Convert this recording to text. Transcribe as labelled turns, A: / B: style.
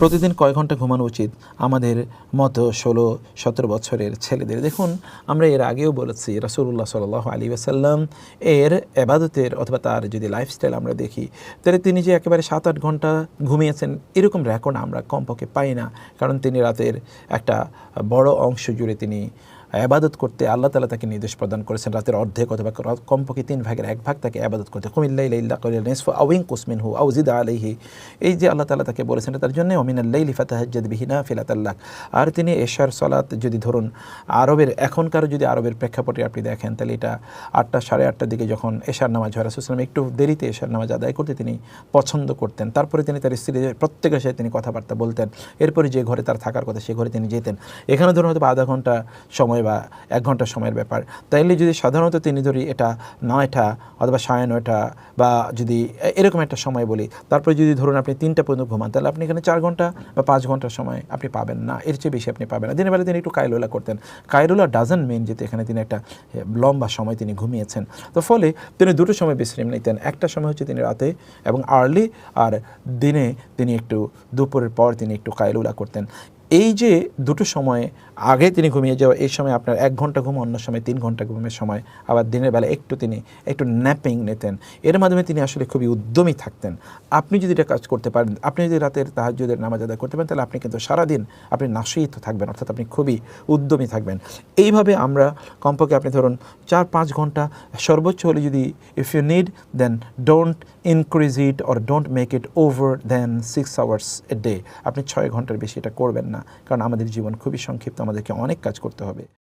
A: প্রতিদিন কয় ঘন্টা ঘুমানো উচিত আমাদের মতো ১৬-১৭ বছরের ছেলেদের? দেখুন, আমরা এর আগেও বলেছি রাসূলুল্লাহ সাল্লাল্লাহু আলাইহি ওয়াসাল্লাম এর ইবাদতের অথবা তার যদি লাইফস্টাইল আমরা দেখি, তাহলে তিনি যে একেবারে ৭-৮ ঘন্টা ঘুমিয়েছেন এরকম রেকর্ড আমরা কমপক্ষে পাই না। কারণ তিনি রাতের একটা বড় অংশ জুড়ে তিনি ইবাদত করতে আল্লাহ তাআলা তাকে নির্দেশ প্রদান করেছেন রাতের অর্ধেক অথবা কমপক্ষে ৩ ভাগের ১ ভাগ তাকে ইবাদত করতে। কুমিল লাইলা ইল্লা কলিলান নিসফাহু আও ইনকুস মিনহু আও জিদ আলাইহি। এই যে আল্লাহ তাআলা তাকে বলেছেন তার জন্য ওমিনাল লাইলি ফাতাহাজ্জাদ বিহি নাফিলাতাল লাক। আর তিনি এশার সালাত যদি ধরুন আরবের এখনকার যদি আরবের প্রেক্ষাপটে আপনি দেখেন, তাহলে এটা ৮টা সাড়ে ৮টার দিকে যখন এশার নামাজ হয়, রাসূল সাল্লাল্লাহু আলাইহি ওয়াসাল্লাম একটু দেরিতে এশার নামাজ আদায় করতে তিনি পছন্দ করতেন। তারপরে তিনি তার স্ত্রীদের প্রত্যেকের সাথে তিনি কথাবার্তা বলতেন। এরপরে যে ঘরে তার থাকার কথা সে ঘরে তিনি যেতেন। এখানে ধরুন হয়তো আধা ঘন্টা সময় বা ১ ঘন্টা সময়ের ব্যাপার। তাইলে যদি সাধারণত তিনি ধরি এটা ৯টা অথবা ৯:৩০ বা যদি এরকম একটা সময় বলি, তারপরে যদি ধরুন আপনি ৩টা পর্যন্ত ঘুমান, তাহলে আপনি এখানে ৪ ঘন্টা বা ৫ ঘন্টার সময় আপনি পাবেন না, এর চেয়ে বেশি আপনি পাবেন না। দিনের বেলা তিনি একটু কাইলুলা করতেন। কাইলুলা ডাজন্ট মিন যেতে এখানে তিনি একটা লম্বা সময় তিনি ঘুমিয়েছেন। তো ফলে তিনি দুটো সময় বিশ্রাম নিতেন। একটা সময় হচ্ছে তিনি রাতে এবং আর্লি, আর দিনে তিনি একটু দুপুরের পর তিনি একটু কাইলুলা করতেন। এই যে দুটো সময় আগে তিনি ঘুমিয়ে যাওয়া, এই সময় আপনার ১ ঘন্টা ঘুম, অন্য সময় ৩ ঘন্টা ঘুমের সময়, আবার দিনের বেলা তিনি একটু ন্যাপিং নিতেন। এর মাধ্যমে তিনি আসলে খুবই উদ্যমী থাকতেন। আপনি যদি এটা কাজ করতে পারেন, আপনি যদি রাতের তাহাজ্জুদের নামাজ আদায় করতে পারেন, তাহলে আপনি কিন্তু সারাদিন আপনি নাশীত থাকবেন, অর্থাৎ আপনি খুবই উদ্যমী থাকবেন। এইভাবে আমরা কমপক্ষে আপনি ধরুন ৪-৫ ঘন্টা সর্বোচ্চ হলে, যদি if you need then don't increase it or don't make it over then 6 hours a day. আপনি ৬ ঘন্টার বেশি এটা করবেন না, কারণ আমাদের জীবন খুবই সংক্ষিপ্ত, আমাদেরকে অনেক কাজ করতে হবে।